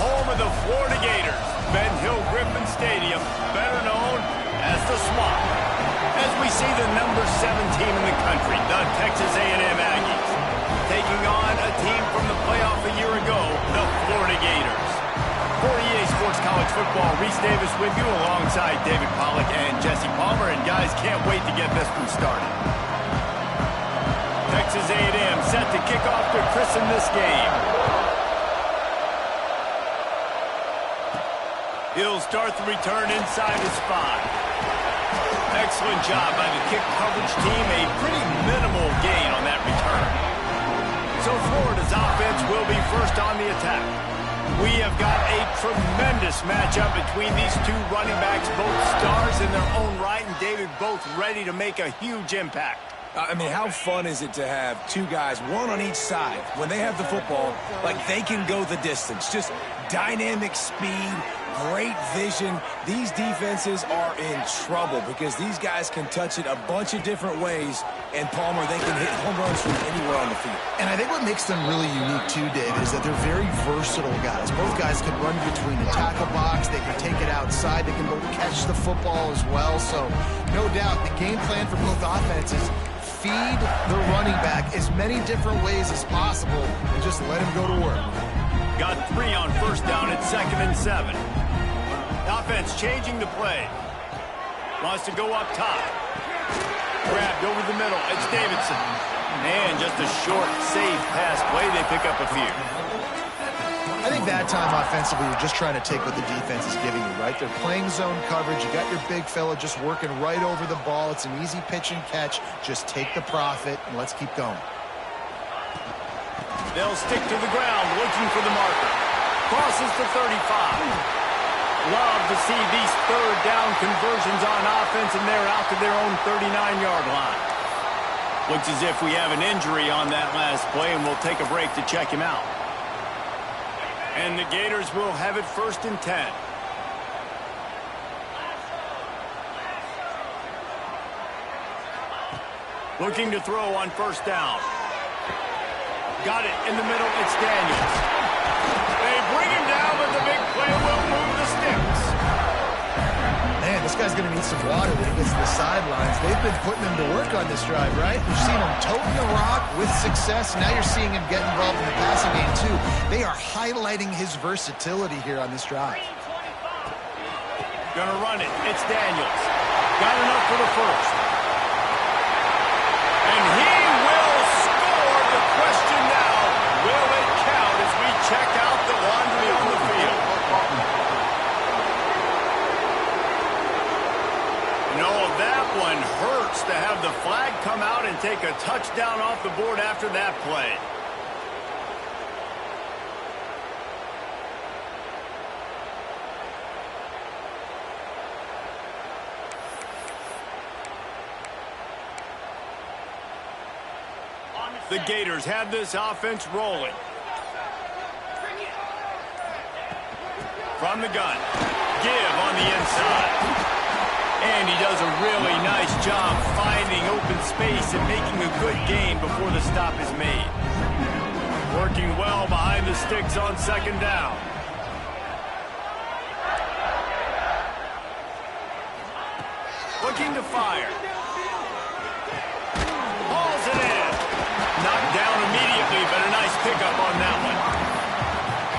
home of the Florida Gators, Ben Hill Griffin Stadium, better known as the Swamp. As we see the number 7 team in the country, the Texas A&M Aggies, taking on a team from the playoff a year ago, the Florida Gators. For EA Sports College Football, Reese Davis with you alongside David Pollack and Jesse Palmer, and guys, can't wait to get this one started. Texas A&M set to kick off to christen this game. He'll start the return inside his 5. Excellent job by the kick coverage team. A pretty minimal gain on that return. So Florida's offense will be first on the attack. We have got a tremendous matchup between these two running backs, both stars in their own right, and David, both ready to make a huge impact. I mean, how fun is it to have two guys, one on each side, when they have the football, like they can go the distance. Just dynamic speed, great vision. These defenses are in trouble because these guys can touch it a bunch of different ways, and Palmer, they can hit home runs from anywhere on the field. And I think what makes them really unique too, David, is that they're very versatile guys. Both guys can run between the tackle box, they can take it outside, they can both catch the football as well. So no doubt the game plan for both offenses, feed the running back as many different ways as possible and just let him go to work. Got 3 on first down at 2nd and 7. Offense changing the play. Wants to go up top. Grabbed over the middle. It's Davidson. And just a short, safe pass play. They pick up a few. I think that time offensively, you're just trying to take what the defense is giving you, right? They're playing zone coverage. You got your big fella just working right over the ball. It's an easy pitch and catch. Just take the profit, and let's keep going. They'll stick to the ground, looking for the marker. Crosses to 35. Love to see these third down conversions on offense, and they're out to their own 39-yard line. Looks as if we have an injury on that last play, and we'll take a break to check him out. And the Gators will have it 1st and 10. Looking to throw on first down. Got it in the middle. It's Daniels. They bring him down, but the big play will move the sticks. Man, this guy's going to need some water when he gets to the sidelines. They've been putting him to work on this drive, right? You've seen him toting the rock with success. Now you're seeing him get involved in the passing game, too. They are highlighting his versatility here on this drive. Gonna run it. It's Daniels. Got enough for the first. And he will score. The question now, will it count as we check out the laundry on the field? No, that one hurts to have the flag come out and take a touchdown off the board after that play. The Gators have this offense rolling. From the gun. Give on the inside. And he does a really nice job finding open space and making a good gain before the stop is made. Working well behind the sticks on 2nd down. Looking to fire. Hauls it in. Knocked down immediately, but a nice pickup on that one.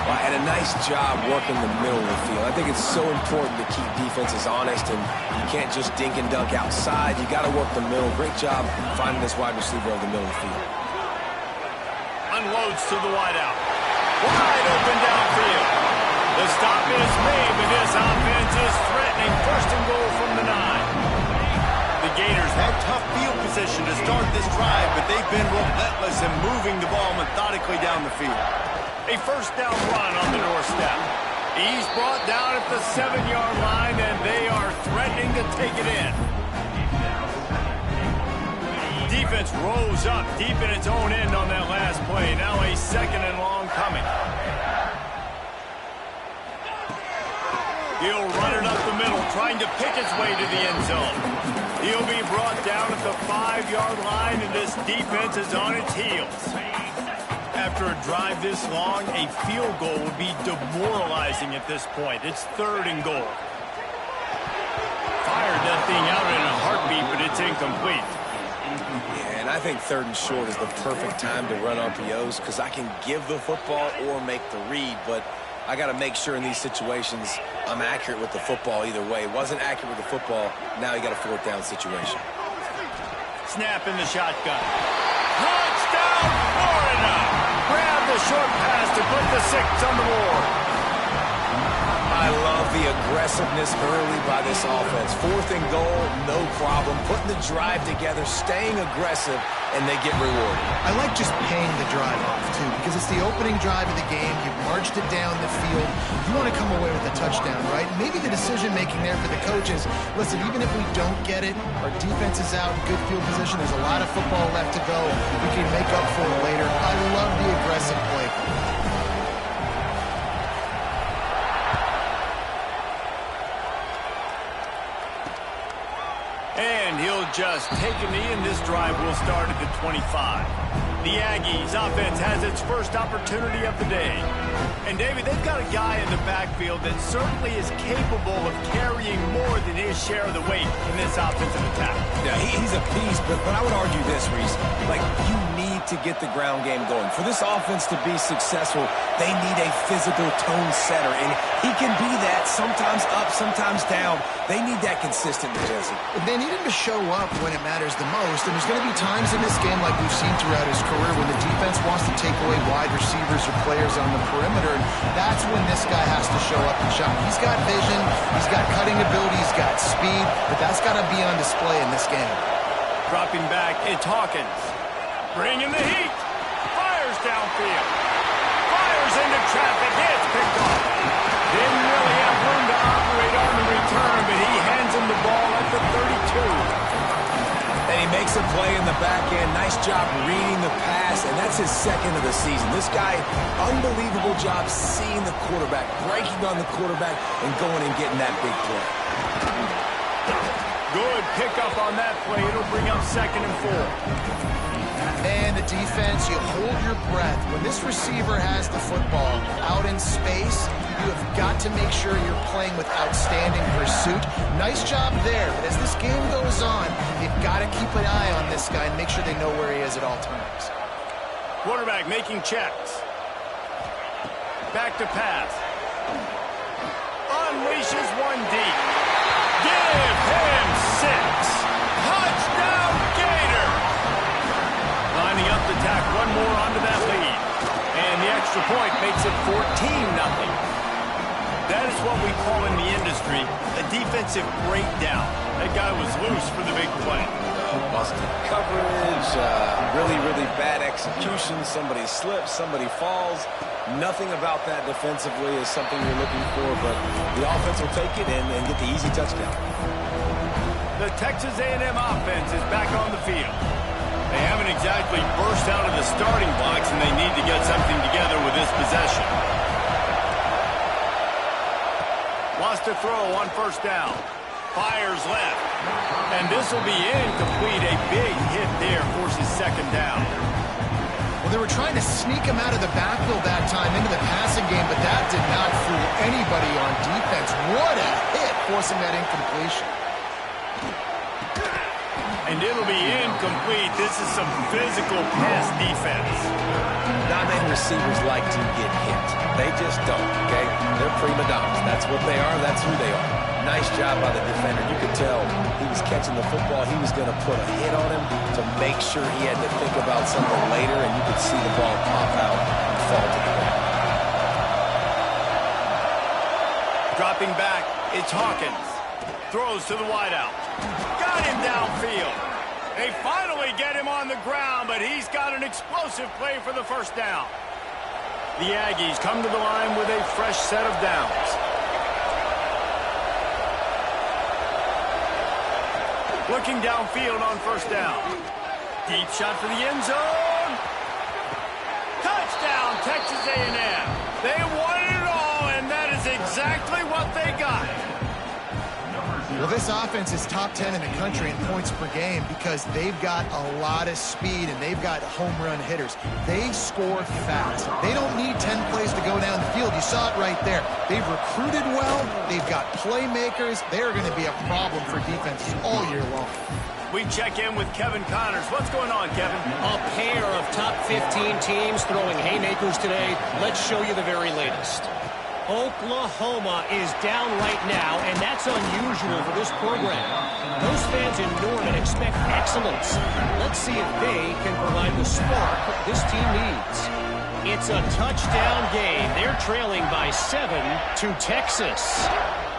Well, and a nice job working the middle of the field. I think it's so important to keep defenses honest, and you can't just dink and dunk outside. You got to work the middle. Great job finding this wide receiver over the middle of the field. Unloads to the wideout. Wide open downfield. The stop is made, but this offense is threatening. 1st and goal from the 9. The Gators had tough field position to start this drive, but they've been relentless in moving the ball methodically down the field. A 1st down run on the doorstep. He's brought down at the 7-yard line, and they are threatening to take it in. Defense rose up deep in its own end on that last play. Now a 2nd and long coming. He'll run it up the middle, trying to pick his way to the end zone. He'll be brought down at the 5-yard line, and this defense is on its heels. After a drive this long, a field goal would be demoralizing at this point. It's 3rd and goal. Fired that thing out in a heartbeat, but it's incomplete. Yeah, and I think 3rd and short is the perfect time to run RPOs because I can give the football or make the read, but I got to make sure in these situations I'm accurate with the football either way. Wasn't accurate with the football, now you got a 4th down situation. Snap in the shotgun. Touchdown, Florida! Grab the short pass to put the 6 on the board. I love the aggressiveness early by this offense. 4th and goal, no problem. Putting the drive together, staying aggressive, and they get rewarded. I like just paying the drive off, too, because it's the opening drive of the game. You've marched it down the field. You want to come away with a touchdown, right? Maybe the decision-making there for the coaches, listen, even if we don't get it, our defense is out in good field position. There's a lot of football left to go. We can make up for it later. I love the aggressive play. And he'll just take a knee, and this drive will start at the 25. The Aggies offense has its first opportunity of the day. And, David, they've got a guy in the backfield that certainly is capable of carrying more than his share of the weight in this offensive attack. Yeah, he's a beast, but I would argue this, Reese. Like, you need to get the ground game going. For this offense to be successful, they need a physical tone setter, and he can be that, sometimes up, sometimes down. They need that consistently, Jesse. They need him to show up when it matters the most, and there's going to be times in this game like we've seen throughout his career when the defense wants to take away wide receivers or players on the perimeter, and that's when this guy has to show up and shine. He's got vision, he's got cutting ability, he's got speed, but that's got to be on display in this game. Dropping back, it's Hawkins. Bringing the heat. Fires downfield. Fires into traffic. It's picked off. Didn't really have room to operate on the return, but he hands him the ball at the 32. And he makes a play in the back end. Nice job reading the pass, and that's his 2nd of the season. This guy, unbelievable job seeing the quarterback, breaking on the quarterback, and going and getting that big play. Good pickup on that play. It'll bring up 2nd and 4. And the defense, you hold your breath. When this receiver has the football out in space, you have got to make sure you're playing with outstanding pursuit. Nice job there, but as this game goes on, you've got to keep an eye on this guy and make sure they know where he is at all times. Quarterback making checks. Back to pass. Unleashes one deep. Give him 6. Touchdown, Gator! Lining up to tack one more onto that lead. And the extra point makes it 14-0. That is what we call in the industry a defensive breakdown. That guy was loose for the big play. Busted coverage, really, really bad execution. Somebody slips, somebody falls. Nothing about that defensively is something you're looking for, but the offense will take it and get the easy touchdown. The Texas A&M offense is back on the field. They haven't exactly burst out of the starting blocks, and they need to get something together with this possession. Wants to throw on 1st down. Fires left. And this will be incomplete. A big hit there forces 2nd down. Well, they were trying to sneak him out of the backfield that time into the passing game, but that did not fool anybody on defense. What a hit, forcing that incompletion. And it'll be incomplete. This is some physical pass defense. Non-name receivers like to get hit. They just don't, okay? They're prima donnas. That's what they are. That's who they are. Nice job by the defender. You could tell he was catching the football. He was going to put a hit on him to make sure he had to think about something later, and you could see the ball pop out and fall to the ground. Dropping back, it's Hawkins. Throws to the wideout. Got him downfield. They finally get him on the ground, but he's got an explosive play for the 1st down. The Aggies come to the line with a fresh set of downs. Looking downfield on 1st down. Deep shot for the end zone. Touchdown, Texas A&M. They wanted it all, and that is exactly what they got. Well, this offense is top 10 in the country in points per game because they've got a lot of speed and they've got home run hitters. They score fast. They don't need 10 plays to go down the field. You saw it right there. They've recruited well. They've got playmakers. They're going to be a problem for defenses all year long. We check in with Kevin Connors. What's going on, Kevin? A pair of top 15 teams throwing haymakers today. Let's show you the very latest. Oklahoma is down right now, and that's unusual for this program. Those fans in Norman expect excellence. Let's see if they can provide the spark this team needs. It's a touchdown game. They're trailing by 7 to Texas.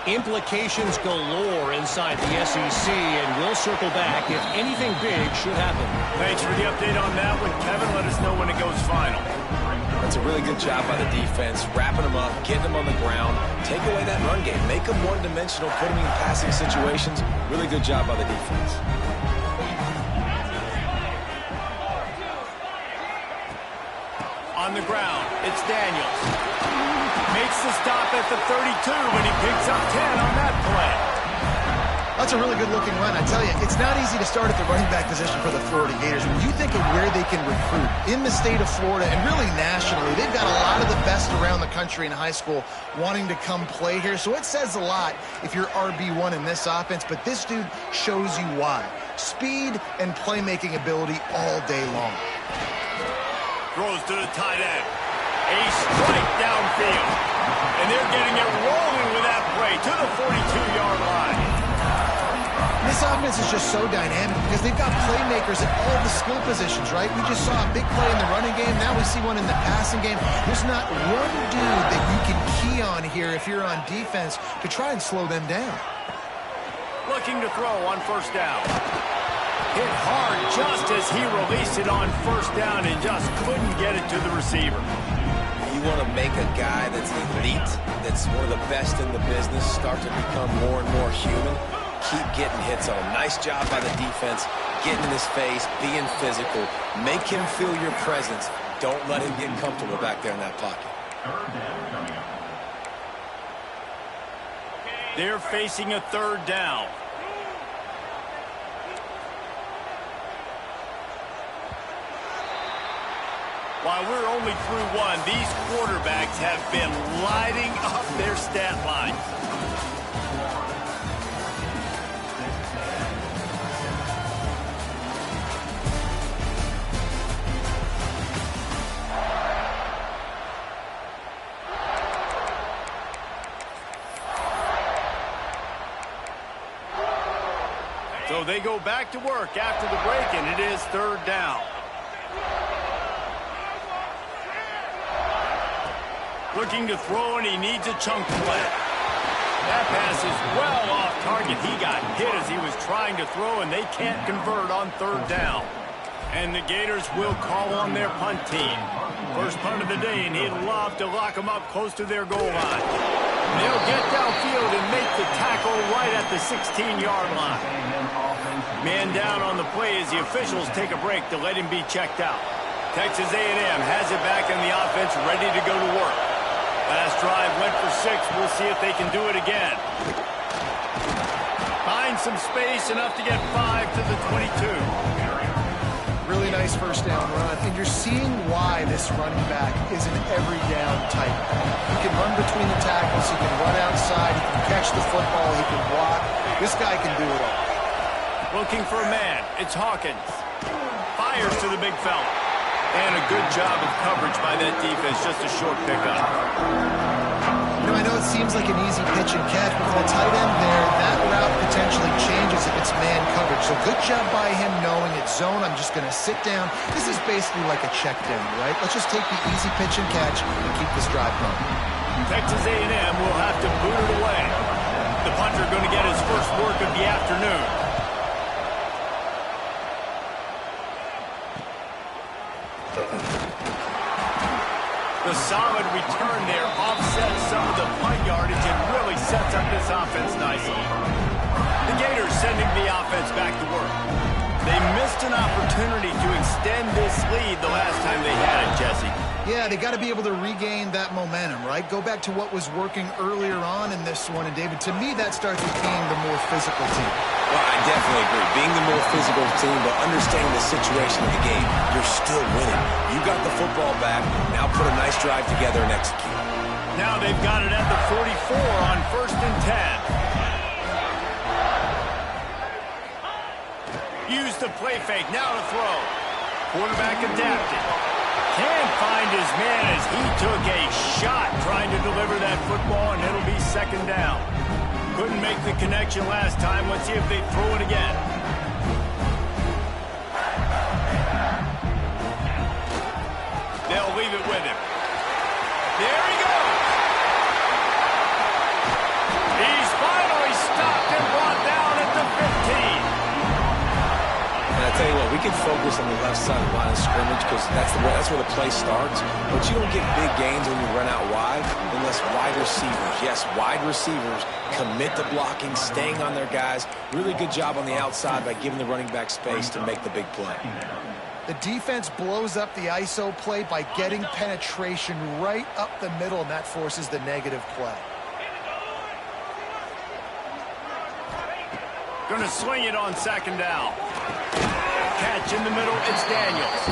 Implications galore inside the SEC, and we'll circle back if anything big should happen. Thanks for the update on that one, Kevin. Let us know when it goes final. That's a really good job by the defense, wrapping them up, getting them on the ground, take away that run game, make them one-dimensional, put them in passing situations. Really good job by the defense. On the ground, it's Daniels. Makes the stop at the 32, but he picks up 10 on that play. That's a really good-looking run. I tell you, it's not easy to start at the running back position for the Florida Gators. When you think of where they can recruit in the state of Florida and really nationally, they've got a lot of the best around the country in high school wanting to come play here. So it says a lot if you're RB1 in this offense, but this dude shows you why. Speed and playmaking ability all day long. Throws to the tight end. A strike downfield. And they're getting it rolling with that play to the 42-yard line. This offense is just so dynamic because they've got playmakers at all the skill positions, right? We just saw a big play in the running game. Now we see one in the passing game. There's not one dude that you can key on here if you're on defense to try and slow them down. Looking to throw on first down. Hit hard just as he released it on first down and just couldn't get it to the receiver. You want to make a guy that's elite, that's one of the best in the business, start to become more and more human. Keep getting hits on him. Nice job by the defense, getting in his face, being physical. Make him feel your presence. Don't let him get comfortable back there in that pocket. They're facing a third down. While we're only through one, these quarterbacks have been lighting up their stat line. So they go back to work after the break, and it is third down. Looking to throw, and he needs a chunk play. That pass is well off target. He got hit as he was trying to throw, and they can't convert on third down. And the Gators will call on their punt team. First punt of the day, and he'd love to lock them up close to their goal line. They'll get downfield and make the tackle right at the 16-yard line. Man down on the play as the officials take a break to let him be checked out. Texas A&M has it back in the offense, ready to go to work. Last drive went for 6. We'll see if they can do it again. Find some space, enough to get 5 to the 22. Really nice first down run, and you're seeing why this running back is an every down type. He can run between the tackles, he can run outside, he can catch the football, he can block. This guy can do it all. Looking for a man. It's Hawkins. Fires to the big fella. And a good job of coverage by that defense. Just a short pickup. You know, I know it seems like an easy pitch and catch, but for the tight end there, that route potentially changes if it's man coverage. So good job by him knowing it's zone. I'm just going to sit down. This is basically like a check down, right? Let's just take the easy pitch and catch and keep this drive going. Texas A&M will have to boot it away. The punter going to get his first work of the afternoon. The solid return there offsets some of the punt yardage and really sets up this offense nicely. The Gators sending the offense back to work. They missed an opportunity to extend this lead the last time they had it, Jesse. Yeah, they got to be able to regain that momentum, right? Go back to what was working earlier on in this one. And, David, to me, that starts with being the more physical team. Well, I definitely agree. Being the more physical team, but understanding the situation of the game, you're still winning. You got the football back. Now put a nice drive together and execute. Now they've got it at the 44 on 1st and 10. Use the play fake. Now to throw. Quarterback adapted. Can't find his man as he took a shot trying to deliver that football, and it'll be 2nd down. Couldn't make the connection last time. Let's see if they throw it again. They'll leave it with him. There he goes. He's finally stopped and brought down at the 15. And I tell you what, we can focus on the left side of the line of scrimmage because that's where the play starts. But you don't get big gains when you run out wide unless wide receivers, yes, wide receivers, commit to blocking, staying on their guys. Really good job on the outside by giving the running back space to make the big play. The defense blows up the ISO play by getting penetration right up the middle, and that forces the negative play. Going to swing it on 2nd down. Catch in the middle, it's Daniels.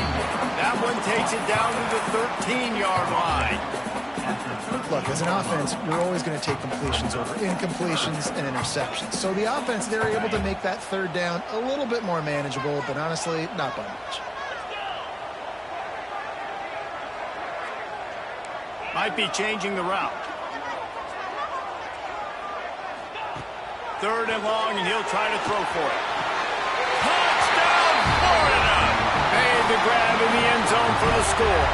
That one takes it down to the 13-yard line. Look, as an offense, you're always going to take completions over incompletions and interceptions. So the offense, they're able to make that 3rd down a little bit more manageable, but honestly, not by much. Might be changing the route. 3rd and long, and he'll try to throw for it. Touchdown, Florida! Made the grab in the end zone for the score.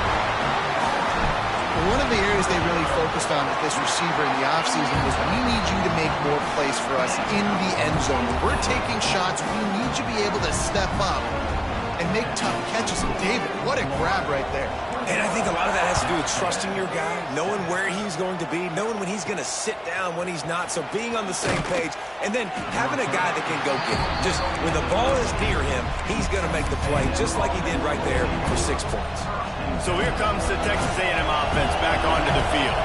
One of the areas they really focused on with this receiver in the offseason was we need you to make more plays for us in the end zone. When we're taking shots, we need you to be able to step up and make tough catches. And David, what a grab right there. And I think a lot of that has to do with trusting your guy, knowing where he's going to be, knowing when he's going to sit down, when he's not. So being on the same page, and then having a guy that can go get it. Just when the ball is near him, he's going to make the play, just like he did right there for 6 points. So here comes the Texas A&M offense back onto the field.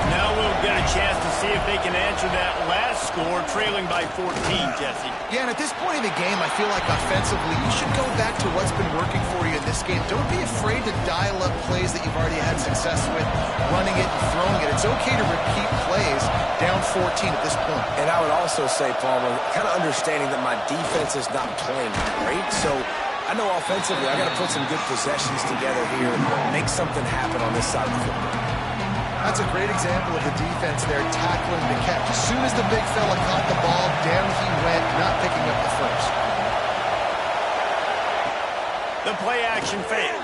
Now we'll get a chance to see if they can answer that last score, trailing by 14, Jesse. Yeah, and at this point in the game, I feel like offensively, you should go back to what's been working for you in this game. Don't be afraid to dial up plays that you've already had success with, running it and throwing it. It's okay to repeat plays down 14 at this point. And I would also say, Palmer, kind of understanding that my defense is not playing great, so I know offensively I got to put some good possessions together here and make something happen on this side of the football. That's a great example of the defense there tackling the catch. As soon as the big fella caught the ball, down he went, not picking up the first. The play action fake.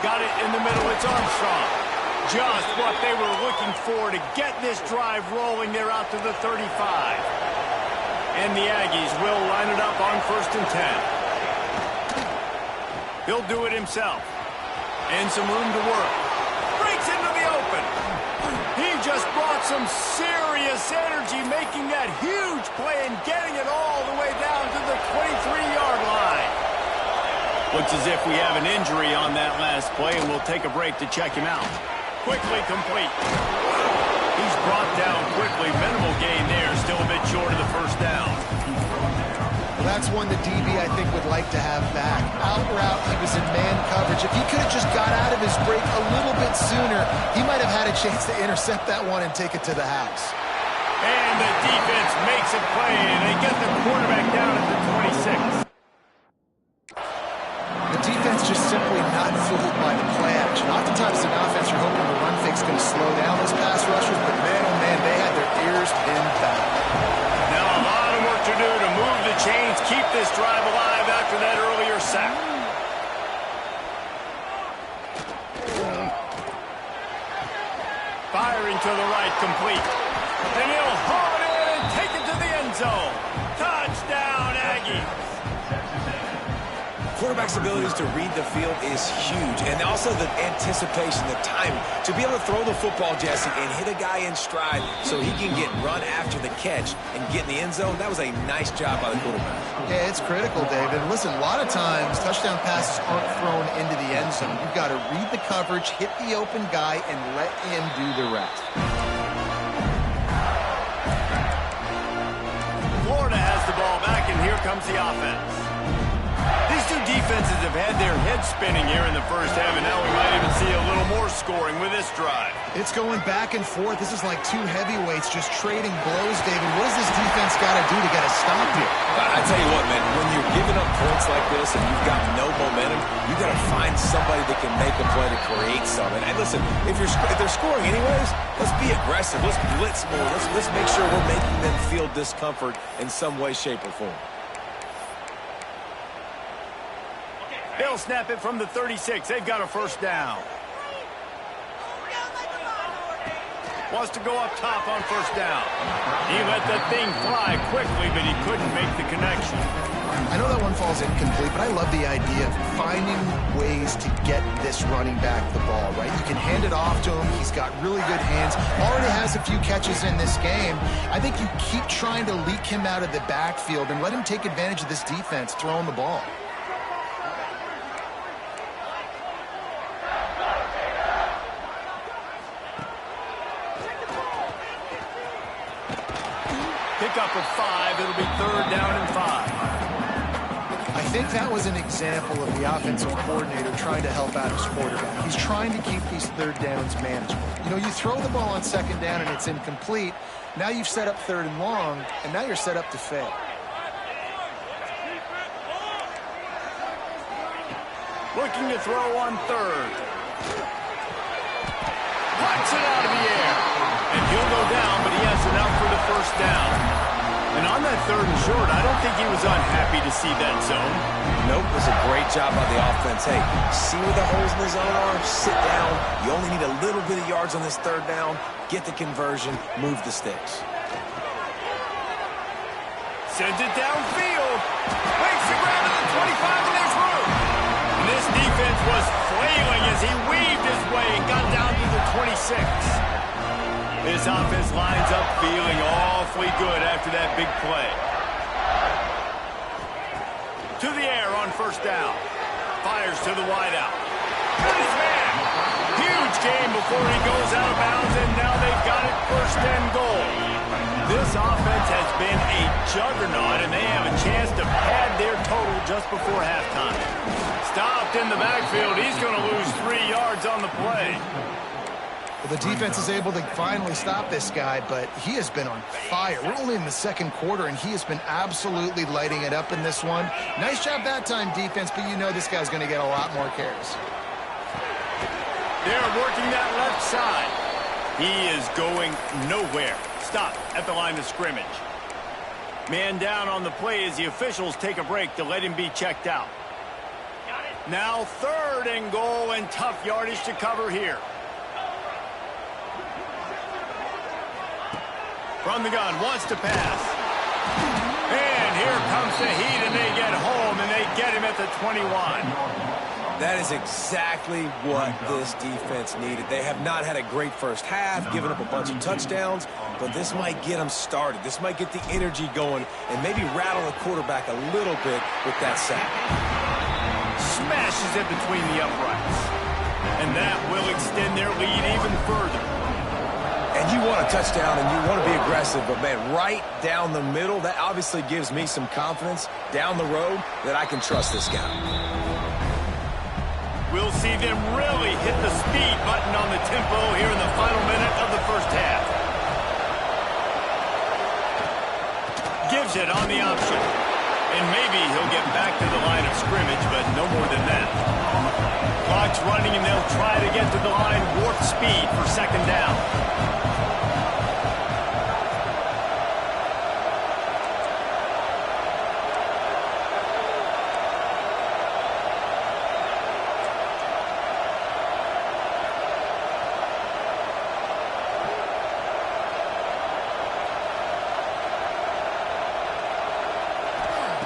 Got it in the middle, it's Armstrong. Just what they were looking for to get this drive rolling. They're out to the 35. And the Aggies will line it up on 1st and 10. He'll do it himself. And some room to work. Breaks into the open. He just brought some serious energy, making that huge play and getting it all the way down to the 23-yard line. Looks as if we have an injury on that last play, and we'll take a break to check him out. Quickly complete. He's brought down quickly. Minimal gain there. Still a bit short of the 1st down. Well, that's one the DB, I think, would like to have back. Out route, he was in man coverage. If he could have just got out of his break a little bit sooner, he might have had a chance to intercept that one and take it to the house. And the defense makes a play, and they get the quarterback down at the 26. The defense just simply not fooled by the play action. Oftentimes, in offense, you're hoping the run fake's going to slow down those pass rushers, but man, oh man, they had their ears pinned back. Now a lot of work to do to move the chains, keep this drive alive after that earlier sack. Firing to the right, complete. And he'll haul it in and take it to the end zone. Touchdown, Aggies. quarterback's abilities to read the field is huge. And also the anticipation, the timing. To be able to throw the football, Jesse, and hit a guy in stride so he can get run after the catch and get in the end zone, that was a nice job by the quarterback. Yeah, it's critical, David. Listen, a lot of times touchdown passes aren't thrown into the end zone. You've got to read the coverage, hit the open guy, and let him do the rest. Florida has the ball back, and here comes the offense. These two defenses have had their heads spinning here in the first half, and now we might even see a little more scoring with this drive. It's going back and forth. This is like two heavyweights just trading blows, David. What does this defense got to do to get a stop here? I tell you what, man, when you're giving up points like this and you've got no momentum, you got to find somebody that can make a play to create something. And listen, if they're scoring anyways, let's be aggressive. Let's blitz more. Let's make sure we're making them feel discomfort in some way, shape, or form. They'll snap it from the 36. They've got a first down. Wants to go up top on first down. He let the thing fly quickly, but he couldn't make the connection. I know that one falls incomplete, but I love the idea of finding ways to get this running back the ball, right? You can hand it off to him. He's got really good hands. Already has a few catches in this game. I think you keep trying to leak him out of the backfield and let him take advantage of this defense throwing the ball. Up at 5. It'll be third down and 5. I think that was an example of the offensive coordinator trying to help out his quarterback. He's trying to keep these third downs manageable. You know, you throw the ball on second down and it's incomplete. Now you've set up third and long, and now you're set up to fail. Looking to throw on third. Knocks it out of the air. And he'll go down, but he has enough for the first down. And on that third and short, I don't think he was unhappy to see that zone. Nope, it was a great job by the offense. Hey, see where the holes in the zone are? Sit down. You only need a little bit of yards on this third down. Get the conversion. Move the sticks. Sends it downfield. Makes the grab at the 25, and there's room. And this defense was flailing as he weaved his way and got down to the 26. This offense lines up feeling awfully good after that big play. To the air on first down. Fires to the wideout. Nice man. Huge game before he goes out of bounds, and now they've got it first and goal. This offense has been a juggernaut, and they have a chance to pad their total just before halftime. Stopped in the backfield. He's going to lose 3 yards on the play. Well, the defense is able to finally stop this guy, but he has been on fire. We're only in the second quarter, and he has been absolutely lighting it up in this one. Nice job that time, defense, but you know this guy's going to get a lot more carries. They're working that left side. He is going nowhere. Stop at the line of scrimmage. Man down on the play as the officials take a break to let him be checked out. Now third and goal, and tough yardage to cover here. From the gun, wants to pass. And here comes the heat, and they get home, and they get him at the 21. That is exactly what this defense needed. They have not had a great first half, given up a bunch of touchdowns, but this might get them started. This might get the energy going and maybe rattle the quarterback a little bit with that sack. Smashes it between the uprights. And that will extend their lead even further. And you want a touchdown and you want to be aggressive, but, man, right down the middle, that obviously gives me some confidence down the road that I can trust this guy. We'll see them really hit the speed button on the tempo here in the final minute of the first half. Gives it on the option. And maybe he'll get back to the line of scrimmage, but no more than that. Clock's running, and they'll try to get to the line warp speed for second down.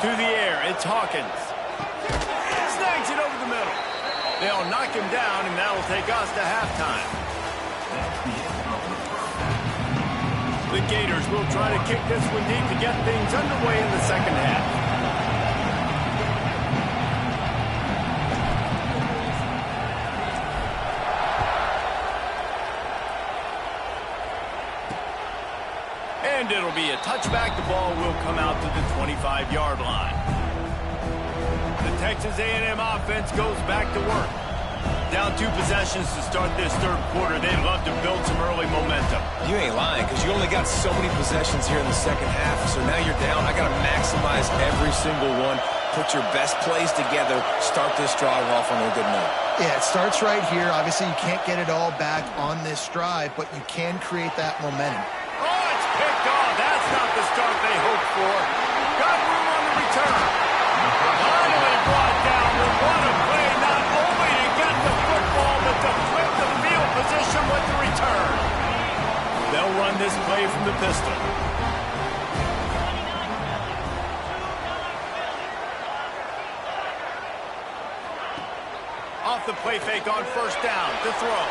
To the air, it's Hawkins. They'll knock him down, and that'll take us to halftime. The Gators will try to kick this one deep to get things underway in the second half. And it'll be a touchback. The ball will come out to the 25-yard line. The Texas A&M offense goes back to work. Down 2 possessions to start this third quarter. They'd love to build some early momentum. You ain't lying, because you only got so many possessions here in the second half. So now you're down. I got to maximize every single one. Put your best plays together. Start this drive off on a good note. Yeah, it starts right here. Obviously, you can't get it all back on this drive, but you can create that momentum. Oh, it's picked off. That's not the start they hoped for. Got room on the return. Finally brought down with what a play, not only to get the football, but to flip the field position with the return. They'll run this play from the pistol. Off the play fake on first down to throw.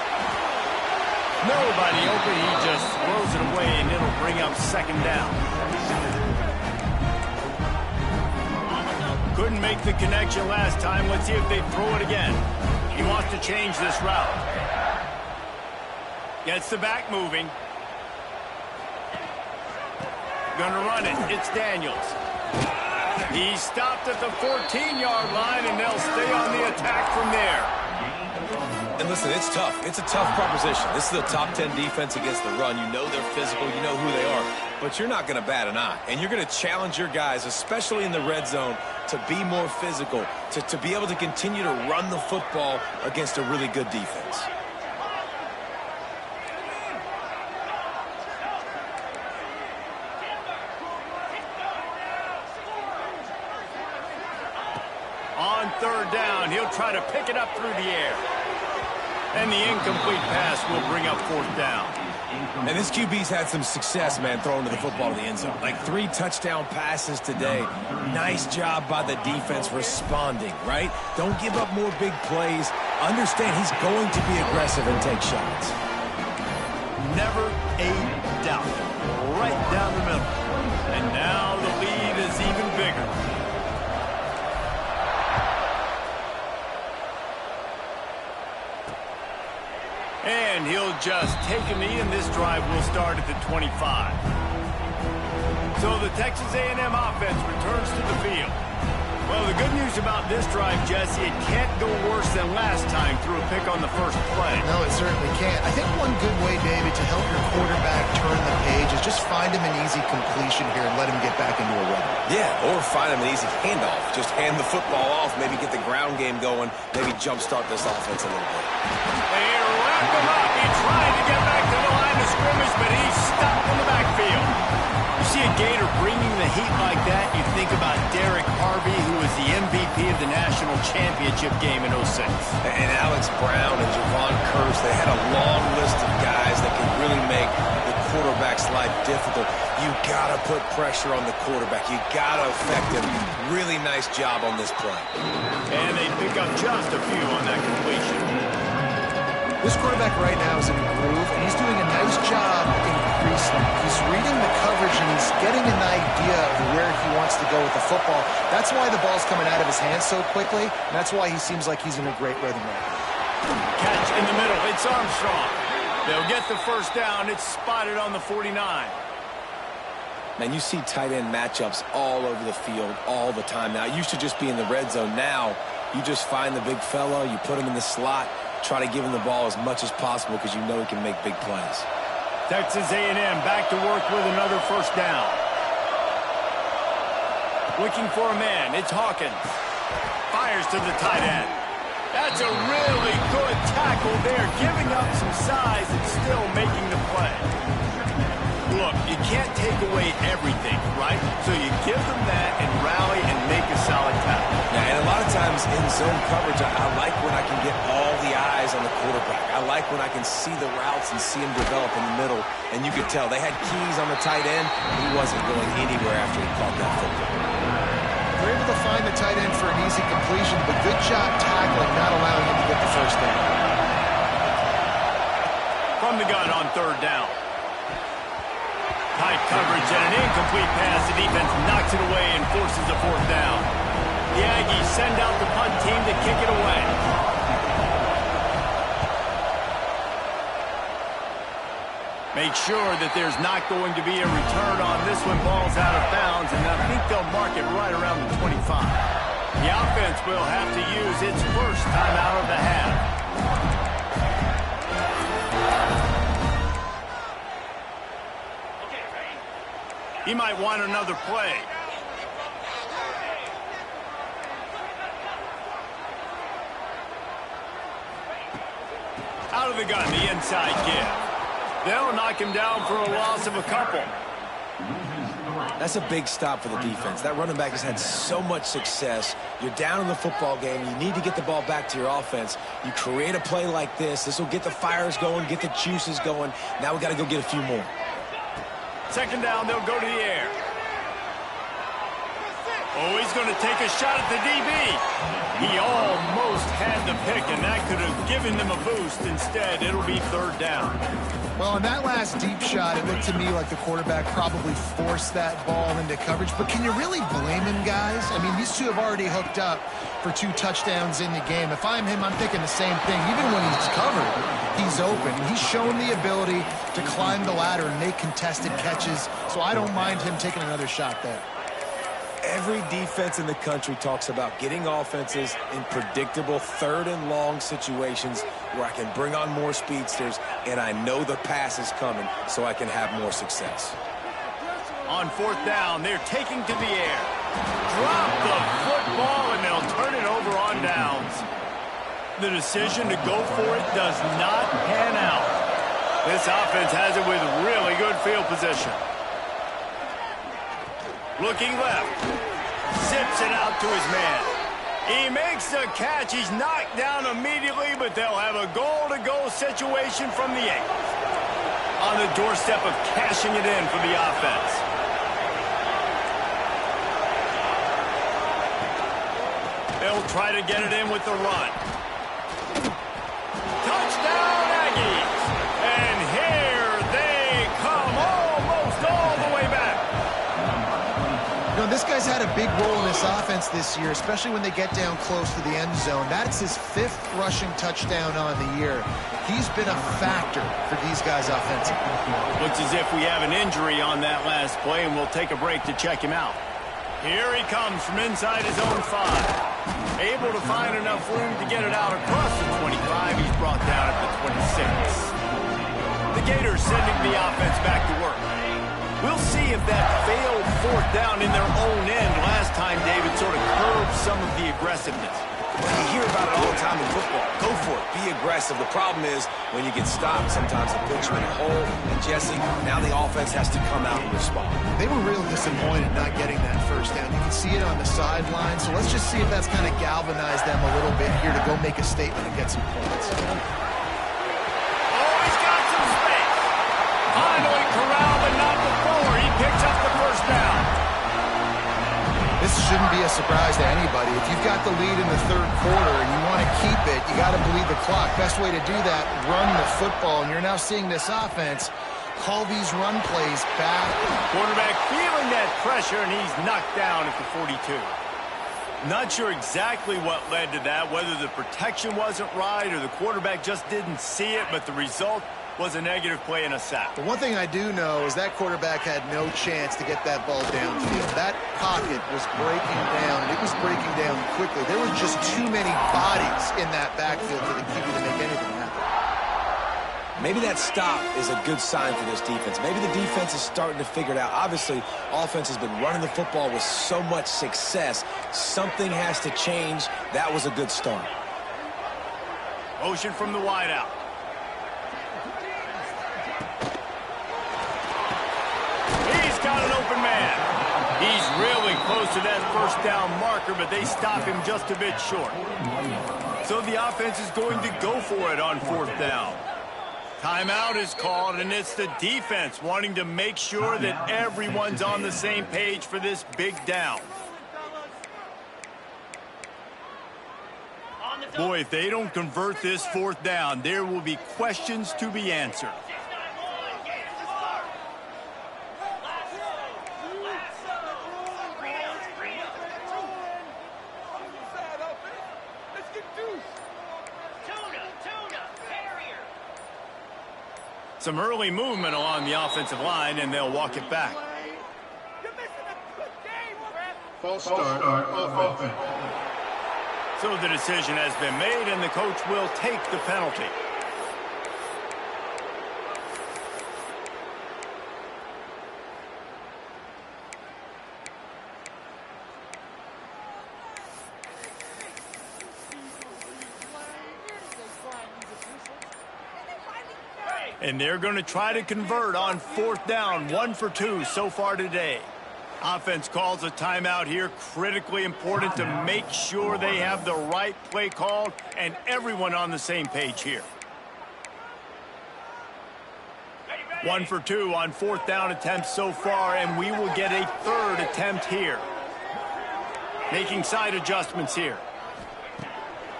Nobody open. He just throws it away, and it'll bring up second down. Couldn't make the connection last time. Let's see if they throw it again. He wants to change this route. Gets the back moving. Gonna run it. It's Daniels. He stopped at the 14-yard line, and they'll stay on the attack from there. And listen, it's tough. It's a tough proposition. This is a top 10 defense against the run. You know they're physical. You know who they are. But you're not going to bat an eye. And you're going to challenge your guys, especially in the red zone, to be more physical, to be able to continue to run the football against a really good defense. On third down, he'll try to pick it up through the air. And the incomplete pass will bring up fourth down. And this QB's had some success, man, throwing to the football to the end zone. Like 3 touchdown passes today. Nice job by the defense responding, right? Don't give up more big plays. Understand he's going to be aggressive and take shots. Never a doubt. Right down the middle. And now the lead is even bigger. And he'll just take a knee, and this drive will start at the 25. So the Texas A&M offense returns to the field. Well, the good news about this drive, Jesse, it can't go worse than last time through a pick on the first play. No, it certainly can't. I think one good way, David, to help your quarterback turn the page is just find him an easy completion here and let him get back into a rhythm. Yeah, or find him an easy handoff. Just hand the football off, maybe get the ground game going, maybe jumpstart this offense a little bit. They wrap him up. He tried to get back to the line of scrimmage, but he's stopped in the backfield. You see a Gator bringing the heat like that, you think about Derek Harvey, who was the MVP of the national championship game in 06. And Alex Brown and Javon Curse, they had a long list of guys that could really make the quarterback's life difficult. You got to put pressure on the quarterback. You got to affect him. Really nice job on this play. And they pick up just a few on that completion. This quarterback right now is in a groove, and he's doing a nice job increasing. He's reading the coverage, and he's getting an idea of where he wants to go with the football. That's why the ball's coming out of his hands so quickly, and that's why he seems like he's in a great rhythm right now. Catch in the middle. It's Armstrong. They'll get the first down. It's spotted on the 49. Man, you see tight end matchups all over the field all the time now. It used to just be in the red zone. Now you just find the big fella, you put him in the slot, try to give him the ball as much as possible because you know he can make big plays. Texas A&M back to work with another first down. Looking for a man. It's Hawkins. Fires to the tight end. That's a really good tackle there, giving up some size and still making the play. Look, you can't take away everything, right? So you give them that and rally and make a solid tackle. Yeah, and a lot of times in zone coverage, I like when I can get all the eyes on the quarterback. I like when I can see the routes and see him develop in the middle. And you could tell they had keys on the tight end. He wasn't going anywhere after he caught that football. They're able to find the tight end for an easy completion, but good job tackling, not allowing him to get the first down. From the gun on third down. Tight coverage and an incomplete pass. The defense knocks it away and forces a fourth down. The Aggies send out the punt team to kick it away. Make sure that there's not going to be a return on this when ball's out of bounds, and I think they'll mark it right around the 25. The offense will have to use its first timeout of the half. He might want another play. Out of the gun, the inside give. They'll knock him down for a loss of a couple. That's a big stop for the defense. That running back has had so much success. You're down in the football game. You need to get the ball back to your offense. You create a play like this. This will get the fires going, get the juices going. Now we got to go get a few more. Second down, they'll go to the air. Oh, he's going to take a shot at the DB. He almost had the pick, and that could have given them a boost. Instead, it'll be third down. Well, in that last deep shot, it looked to me like the quarterback probably forced that ball into coverage. But can you really blame him, guys? I mean, these two have already hooked up for 2 touchdowns in the game. If I'm him, I'm thinking the same thing. Even when he's covered, he's open. He's shown the ability to climb the ladder and make contested catches. So I don't mind him taking another shot there. Every defense in the country talks about getting offenses in predictable third and long situations where I can bring on more speedsters and I know the pass is coming so I can have more success. On fourth down, they're taking to the air. Drop the football and they'll turn it over on downs. The decision to go for it does not pan out. This offense has it with really good field position. Looking left. Zips it out to his man. He makes the catch. He's knocked down immediately, but they'll have a goal-to-go situation from the 8. On the doorstep of cashing it in for the offense. They'll try to get it in with the run. Touchdown, Aggies! And here they come almost all the way back. You know, this guy's had a big role in this offense this year, especially when they get down close to the end zone. That's his 5th rushing touchdown on the year. He's been a factor for these guys offensively. Looks as if we have an injury on that last play, and we'll take a break to check him out. Here he comes from inside his own 5. Able to find enough room to get it out across the 25. He's brought down at the 26. The Gators sending the offense back to work. We'll see if that failed fourth down in their own end last time, David, sort of curbed some of the aggressiveness. Well, you hear about it all the time in football. Go for it. Be aggressive. The problem is when you get stopped, sometimes it puts you in a hole. And, Jesse, now the offense has to come out and respond. They were real disappointed not getting that first down. You can see it on the sideline. So let's just see if that's kind of galvanized them a little bit here to go make a statement and get some points. Finally corralled, but not before. He picks up the first down. This shouldn't be a surprise to anybody. If you've got the lead in the third quarter and you want to keep it, you got to bleed the clock. Best way to do that, run the football. And you're now seeing this offense call these run plays back. Quarterback feeling that pressure, and he's knocked down at the 42. Not sure exactly what led to that, whether the protection wasn't right or the quarterback just didn't see it, but the result was a negative play and a sack. The one thing I do know is that quarterback had no chance to get that ball downfield. That pocket was breaking down, and it was breaking down quickly. There were just too many bodies in that backfield for the QB to make anything happen. Maybe that stop is a good sign for this defense. Maybe the defense is starting to figure it out. Obviously, offense has been running the football with so much success. Something has to change. That was a good start. Motion from the wideout. He's got an open man. He's really close to that first down marker, but they stop him just a bit short. So the offense is going to go for it on fourth down. Timeout is called, and it's the defense wanting to make sure that everyone's on the same page for this big down. Boy, if they don't convert this fourth down, there will be questions to be answered. Some early movement along the offensive line, and they'll walk it back. False start offense. So the decision has been made, and the coach will take the penalty. And they're going to try to convert on fourth down, 1 for 2 so far today. Offense calls a timeout here, critically important to make sure they have the right play called and everyone on the same page here. 1 for 2 on fourth down attempts so far, and we will get a third attempt here. Making side adjustments here.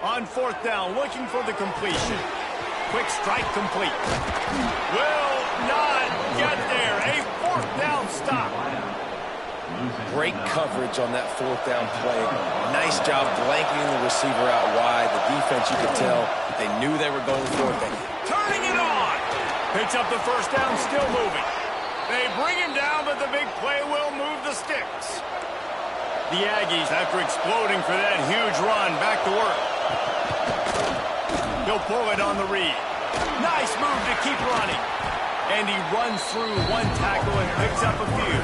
On fourth down, looking for the completion. Quick strike complete. Will not get there. A fourth down stop. Great coverage on that fourth down play. Nice job blanketing the receiver out wide. The defense, you could tell, they knew they were going for it. Turning it on. Picks up the first down, still moving. They bring him down, but the big play will move the sticks. The Aggies, after exploding for that huge run, back to work. He'll pull it on the read. Nice move to keep running. And he runs through one tackle and picks up a few.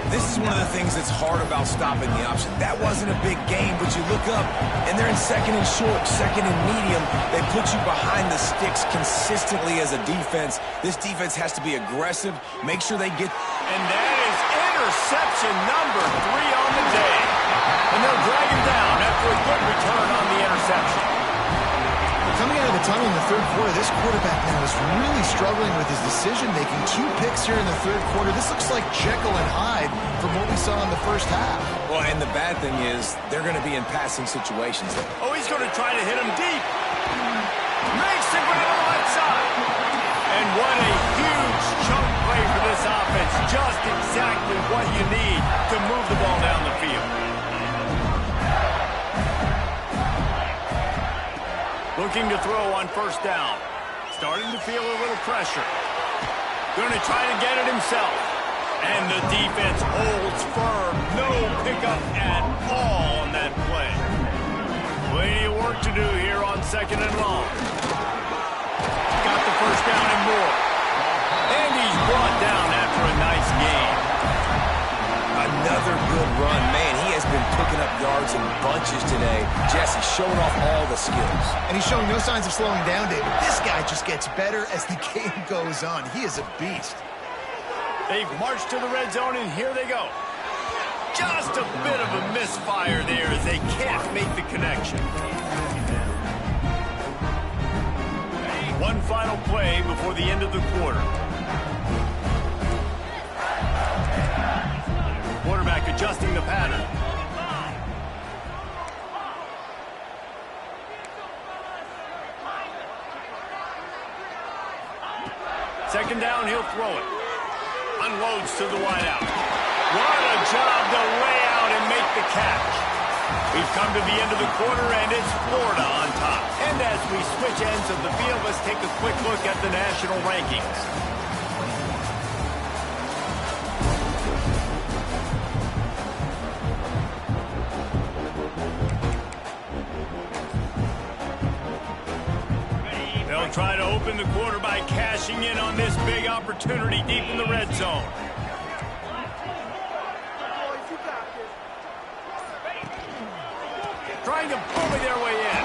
This is one of the things that's hard about stopping the option. That wasn't a big gain, but you look up, and they're in second and short, second and medium. They put you behind the sticks consistently as a defense. This defense has to be aggressive, make sure they get... And that is interception number 3 on the day. And they'll drag him down after a good return on the interception. Coming out of the tunnel in the third quarter, this quarterback now is really struggling with his decision-making. 2 picks here in the third quarter. This looks like Jekyll and Hyde from what we saw in the first half. Well, and the bad thing is they're going to be in passing situations. Oh, he's going to try to hit him deep. Makes the grab on the right side. And what a huge chunk play for this offense. Just exactly what you need to move the ball down the field. Looking to throw on first down. Starting to feel a little pressure. Going to try to get it himself. And the defense holds firm. No pickup at all on that play. Plenty of work to do here on second and long. Got the first down and more. And he's brought down after a nice gain. Another good run. Man, he has been picking up yards in bunches today. Jesse showing off all the skills. And he's showing no signs of slowing down, David. This guy just gets better as the game goes on. He is a beast. They've marched to the red zone, and here they go. Just a bit of a misfire there as they can't make the connection. One final play before the end of the quarter. Quarterback adjusting the pattern. Second down, he'll throw it. Unloads to the wideout. What a job to lay out and make the catch. We've come to the end of the quarter, and it's Florida on top. And as we switch ends of the field, let's take a quick look at the national rankings. They'll try to open the quarter by cashing in on this big opportunity deep in the red zone. Trying to bully their way in.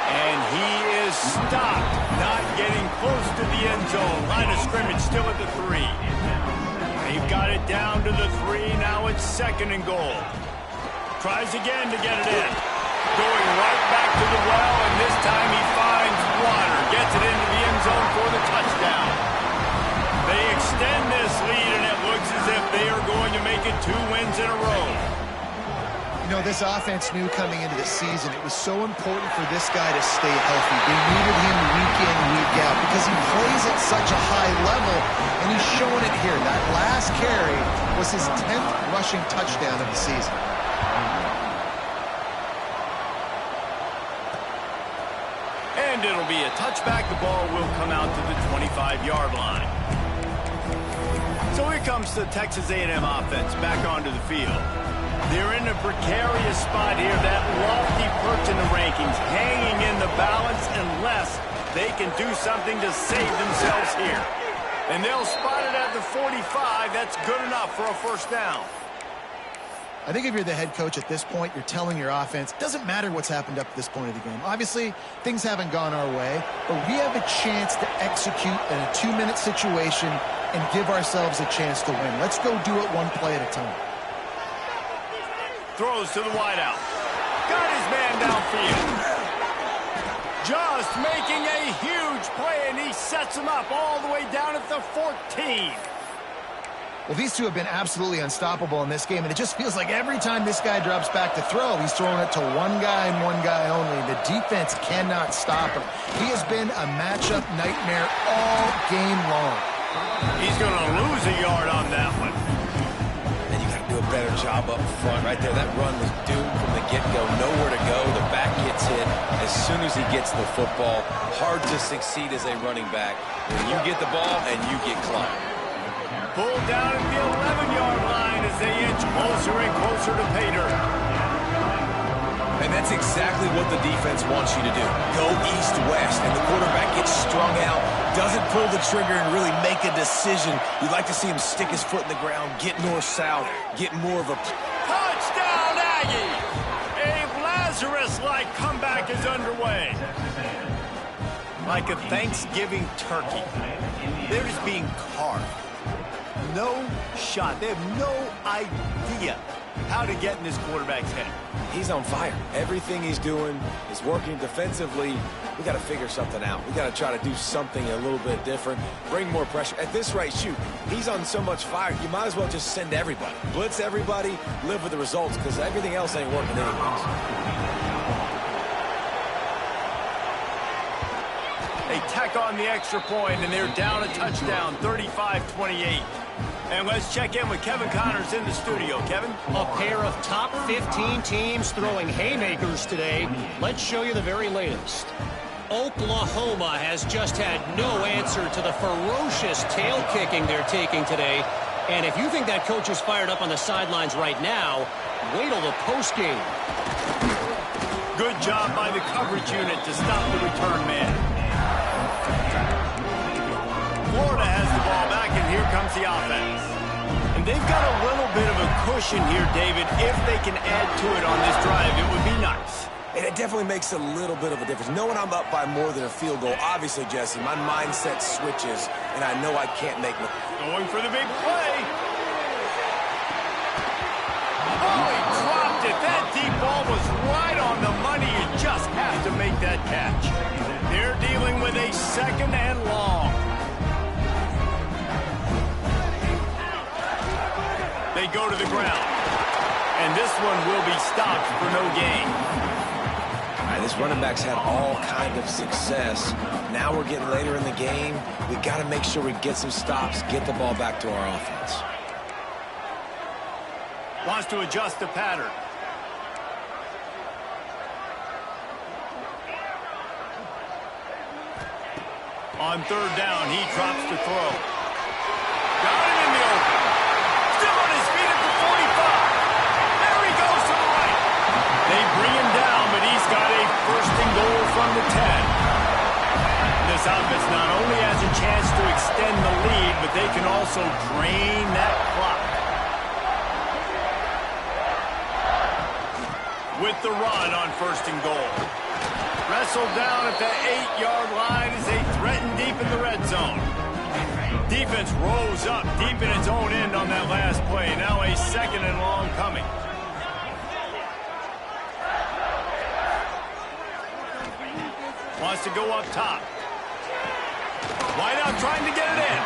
And he is stopped, not getting close to the end zone. Line of scrimmage still at the 3. They've got it down to the 3. Now it's second and goal. Tries again to get it in. Going right back to the well, and this time he finds water. Gets it into the end zone for the touchdown. They extend this lead, and it looks as if they are going to make it 2 wins in a row. You know, this offense knew coming into the season it was so important for this guy to stay healthy. They needed him week in, week out because he plays at such a high level, and he's showing it here. That last carry was his 10th rushing touchdown of the season. And it'll be a touchback. The ball will come out to the 25-yard line. So here comes the Texas A&M offense back onto the field. They're in a precarious spot here, that lofty perch in the rankings, hanging in the balance unless they can do something to save themselves here. And they'll spot it at the 45. That's good enough for a first down. I think if you're the head coach at this point, you're telling your offense, it doesn't matter what's happened up to this point of the game. Obviously, things haven't gone our way, but we have a chance to execute in a 2-minute situation and give ourselves a chance to win. Let's go do it one play at a time. Throws to the wideout. Got his man downfield. Just making a huge play, and he sets him up all the way down at the 14. Well, these two have been absolutely unstoppable in this game, and it just feels like every time this guy drops back to throw, he's throwing it to one guy and one guy only. The defense cannot stop him. He has been a matchup nightmare all game long. He's going to lose a yard on that one. And you got to do a better job up front. Right there, that run was doomed from the get-go. Nowhere to go. The back gets hit as soon as he gets the football. Hard to succeed as a running back when you get the ball and you get clocked. Pulled down at the 11-yard line as they inch closer and closer to pay dirt. And that's exactly what the defense wants you to do. Go east-west, and the quarterback gets strung out, doesn't pull the trigger and really make a decision. You'd like to see him stick his foot in the ground, get north-south, get more of a... Touchdown, Aggie! A Lazarus-like comeback is underway. Like a Thanksgiving turkey, they're just being carved. No shot. They have no idea how to get in this quarterback's head. He's on fire. Everything he's doing is working defensively. We got to figure something out. We got to try to do something a little bit different, bring more pressure. At this rate, shoot, he's on so much fire, you might as well just send everybody. Blitz everybody, live with the results, because everything else ain't working anyways. They tack on the extra point, and they're down a touchdown, 35-28. And let's check in with Kevin Connors in the studio. Kevin? A pair of top 15 teams throwing haymakers today. Let's show you the very latest. Oklahoma has just had no answer to the ferocious tail kicking they're taking today. And if you think that coach is fired up on the sidelines right now, wait till the postgame. Good job by the coverage unit to stop the return man. Florida has the ball back, and here comes the offense. And they've got a little bit of a cushion here, David. If they can add to it on this drive, it would be nice. And it definitely makes a little bit of a difference. Knowing I'm up by more than a field goal, obviously, Jesse, my mindset switches, and I know I can't make it. Going for the big play. Oh, he dropped it. That deep ball was right on the money. You just have to make that catch. They're dealing with a second and long. They go to the ground. And this one will be stopped for no gain. All right, this running back's had all kind of success. Now we're getting later in the game. We got to make sure we get some stops, get the ball back to our offense. Wants to adjust the pattern. On third down, he drops to throw. Got him in the open. Still on his feet at the 45. There he goes to the right. They bring him down, but he's got a first and goal from the 10. This offense not only has a chance to extend the lead, but they can also drain that clock. With the run on first and goal. Wrestled down at the 8-yard line as they threaten deep in the red zone. Defense rose up deep in its own end on that last play. Now a second and long coming. Wants to go up top. Wideout trying to get it in.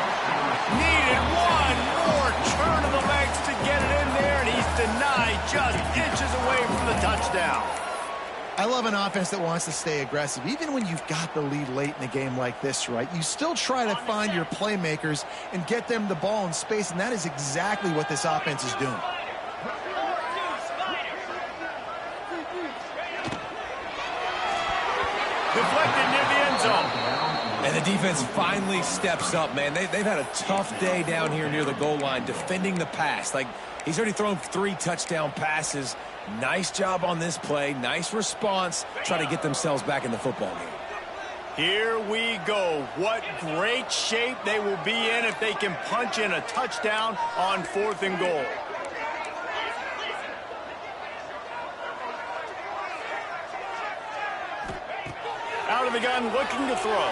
Needed one more turn of the legs to get it in there, and he's nice, just inches away from the touchdown. I love an offense that wants to stay aggressive. Even when you've got the lead late in a game like this, right, you still try to find your playmakers and get them the ball in space, and that is exactly what this offense is doing. Deflected near the end zone. And the defense finally steps up, man. They've had a tough day down here near the goal line defending the pass. Like, he's already thrown 3 touchdown passes. Nice job on this play. Nice response. Try to get themselves back in the football game. Here we go. What great shape they will be in if they can punch in a touchdown on 4th and goal. Out of the gun, looking to throw.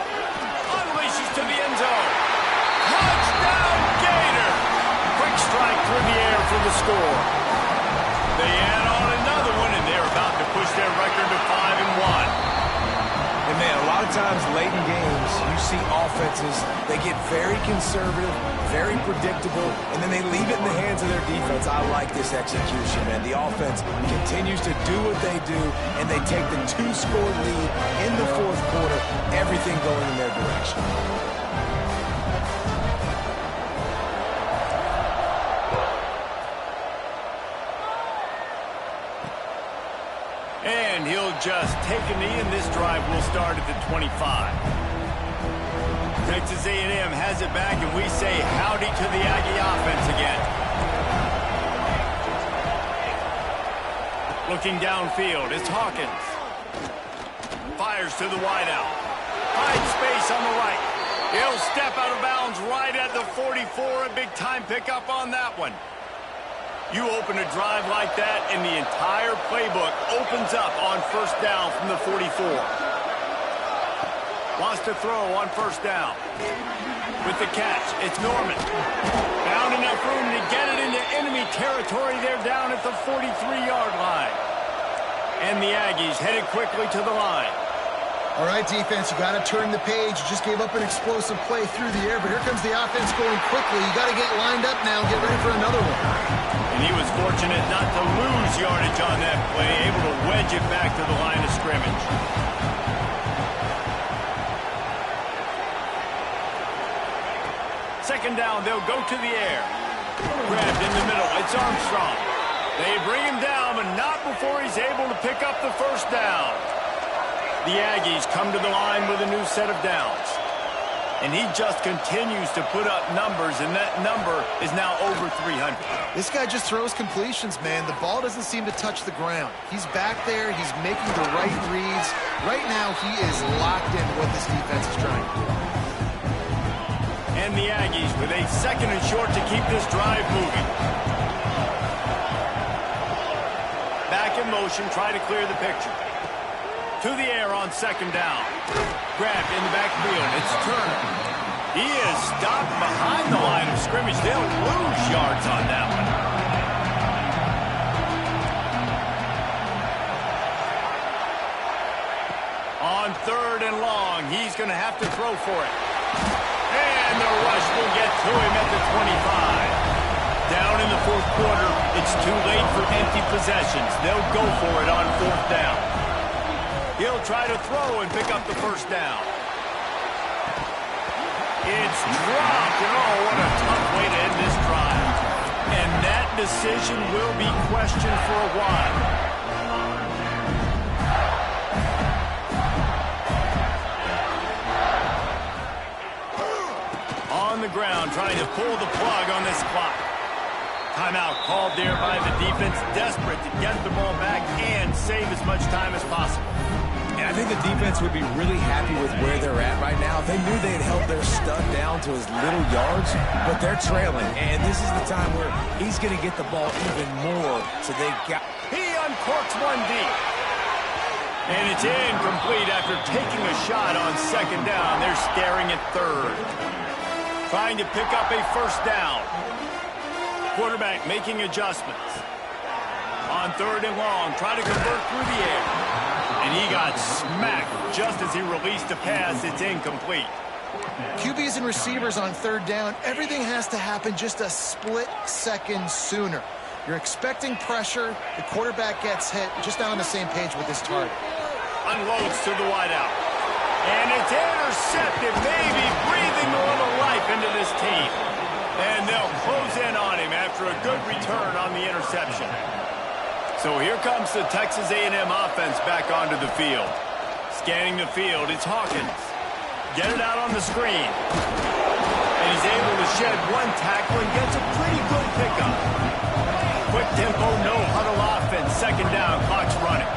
Unleashes to the end zone. Touchdown, Gator! Quick strike through the air for the score. They add on another one, and they're about to push their record to 5-1. And, man, a lot of times late in games, you see offenses, they get very conservative, very predictable, and then they leave it in the hands of their defense. I like this execution, man. The offense continues to do what they do, and they take the 2-score lead in the 4th quarter, everything going in their direction. And he'll just take a knee, and this drive will start at the 25. Texas A&M has it back, and we say howdy to the Aggie offense again. Looking downfield, it's Hawkins. Fires to the wideout. Finds space on the right. He'll step out of bounds right at the 44. A big-time pickup on that one. You open a drive like that, and the entire playbook opens up on 1st down from the 44. Wants to throw on 1st down. With the catch, it's Norman. Found enough room to get it into enemy territory. They're down at the 43-yard line. And the Aggies headed quickly to the line. All right, defense, you got to turn the page. You just gave up an explosive play through the air, but here comes the offense going quickly. You got to get lined up now and get ready for another one. And he was fortunate not to lose yardage on that play, able to wedge it back to the line of scrimmage. Second down, they'll go to the air. Grabbed in the middle, it's Armstrong. They bring him down, but not before he's able to pick up the 1st down. The Aggies come to the line with a new set of downs. And he just continues to put up numbers, and that number is now over 300. This guy just throws completions, man. The ball doesn't seem to touch the ground. He's back there. He's making the right reads. Right now, he is locked in what this defense is trying to do. And the Aggies with a 2nd and short to keep this drive moving. Back in motion, try to clear the picture. To the air on 2nd down. Grabbed in the backfield. It's Turner. He is stopped behind the line of scrimmage. They'll lose yards on that one. On 3rd and long, he's going to have to throw for it. And the rush will get to him at the 25. Down in the 4th quarter, it's too late for empty possessions. They'll go for it on 4th down. He'll try to throw and pick up the 1st down. It's dropped, and oh, what a tough way to end this drive. And that decision will be questioned for a while. On the ground, trying to pull the plug on this clock. Timeout called there by the defense, desperate to get the ball back and save as much time as possible. And I think the defense would be really happy with where they're at right now. They knew they had held their stud down to his little yards, but they're trailing. And this is the time where he's going to get the ball even more. So they got... He uncorks one deep. And it's incomplete after taking a shot on 2nd down. They're staring at 3rd. Trying to pick up a 1st down. Quarterback making adjustments. On 3rd and long, try to convert through the air. And he got smacked just as he released a pass. It's incomplete. QBs and receivers on 3rd down, everything has to happen just a split second sooner. You're expecting pressure. The quarterback gets hit. Just not on the same page with this target. Unloads to the wideout. And it's intercepted, maybe breathing a little life into this team. And they'll close in on him after a good return on the interception. So here comes the Texas A&M offense back onto the field. Scanning the field, it's Hawkins. Get it out on the screen. And he's able to shed one tackle and gets a pretty good pickup. Quick tempo, no huddle offense. Second down, clock's running.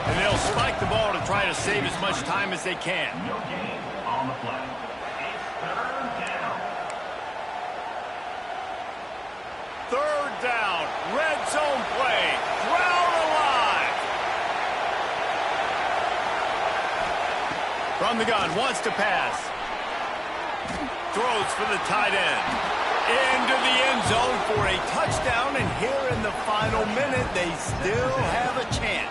And they'll spike the ball to try to save as much time as they can. No gain on the play. It's third down. Third down, red zone play, crowd alive. From the gun, wants to pass. Throws for the tight end. Into the end zone for a touchdown, and here in the final minute, they still have a chance.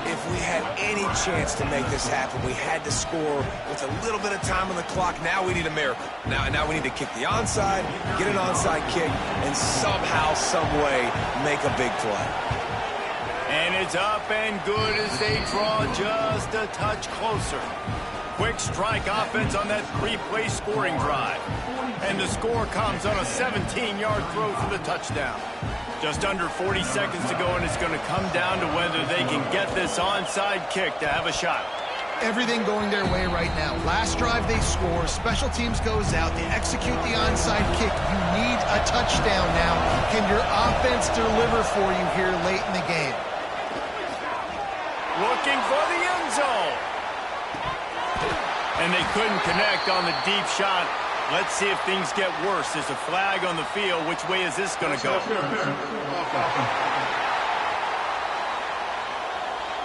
If we had any chance to make this happen, we had to score with a little bit of time on the clock. Now we need a miracle. Now we need to kick the onside, get an onside kick, and somehow, some way, make a big play. And it's up and good as they draw just a touch closer. Quick strike offense on that three-play scoring drive. And the score comes on a 17-yard throw for the touchdown. Just under 40 seconds to go, and it's going to come down to whether they can get this onside kick to have a shot. Everything going their way right now. Last drive they score. Special teams goes out. They execute the onside kick. You need a touchdown now. Can your offense deliver for you here late in the game? Looking for the end zone. And they couldn't connect on the deep shot. Let's see if things get worse. There's a flag on the field. Which way is this going to go?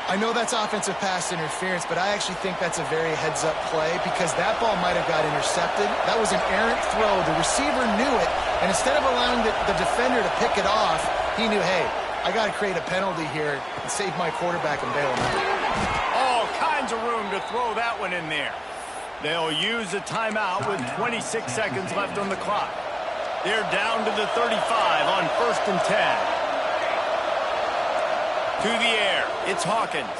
I know that's offensive pass interference, but I actually think that's a very heads-up play because that ball might have got intercepted. That was an errant throw. The receiver knew it, and instead of allowing the defender to pick it off, he knew, hey, I got to create a penalty here and save my quarterback and bail him out. All kinds of room to throw that one in there. They'll use a timeout with 26 seconds left on the clock. They're down to the 35 on 1st and 10. To the air, it's Hawkins.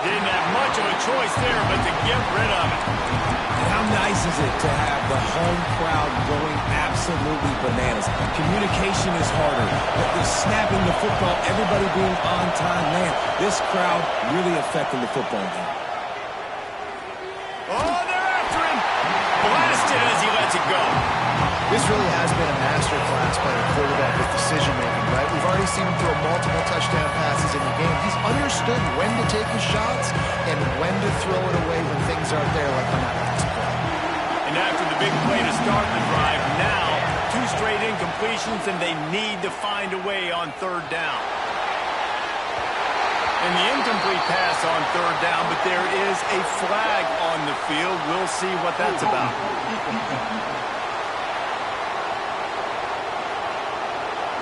Didn't have much of a choice there, but to get rid of it. And how nice is it to have the home crowd going absolutely bananas? Communication is harder. The snapping the football, everybody being on time. Man, this crowd really affecting the football game. Oh, they're after him. Blasted as he lets it go. This really has been a masterclass by the quarterback with decision-making, right? We've already seen him throw multiple touchdown passes in the game. He's understood when to take his shots and when to throw it away when things aren't there, like on that last play. And after the big play to start the drive, now 2 straight incompletions, and they need to find a way on 3rd down. And the incomplete pass on 3rd down, but there is a flag on the field. We'll see what that's about.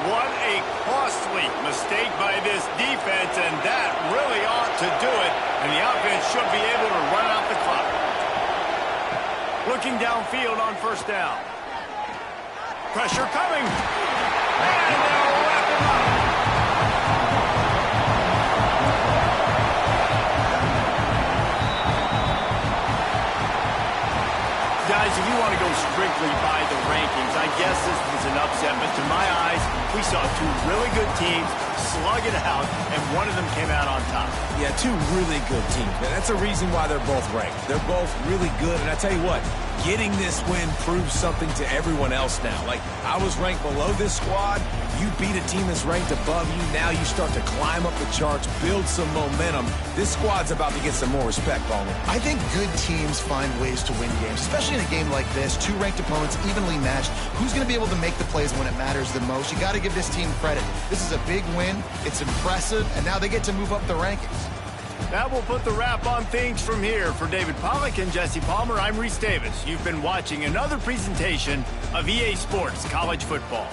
What a costly mistake by this defense, and that really ought to do it. And the offense should be able to run out the clock. Looking downfield on 1st down. Pressure coming. And they'll wrap him up. Guys, if you want to go strictly by the rankings, I guess this was an upset, but to my eyes, we saw 2 really good teams slug it out, and one of them came out on top. Yeah, 2 really good teams, man. That's a reason why they're both ranked. They're both really good, and I tell you what, getting this win proves something to everyone else now. Like, I was ranked below this squad. You beat a team that's ranked above you. Now you start to climb up the charts, build some momentum. This squad's about to get some more respect, Ballmer. I think good teams find ways to win games, especially in a game like this. 2 ranked opponents, evenly matched. Who's going to be able to make the plays when it matters the most? You got to give this team credit. This is a big win. It's impressive, and now they get to move up the rankings. That will put the wrap on things from here. For David Pollack and Jesse Palmer, I'm Reese Davis. You've been watching another presentation of EA Sports College Football.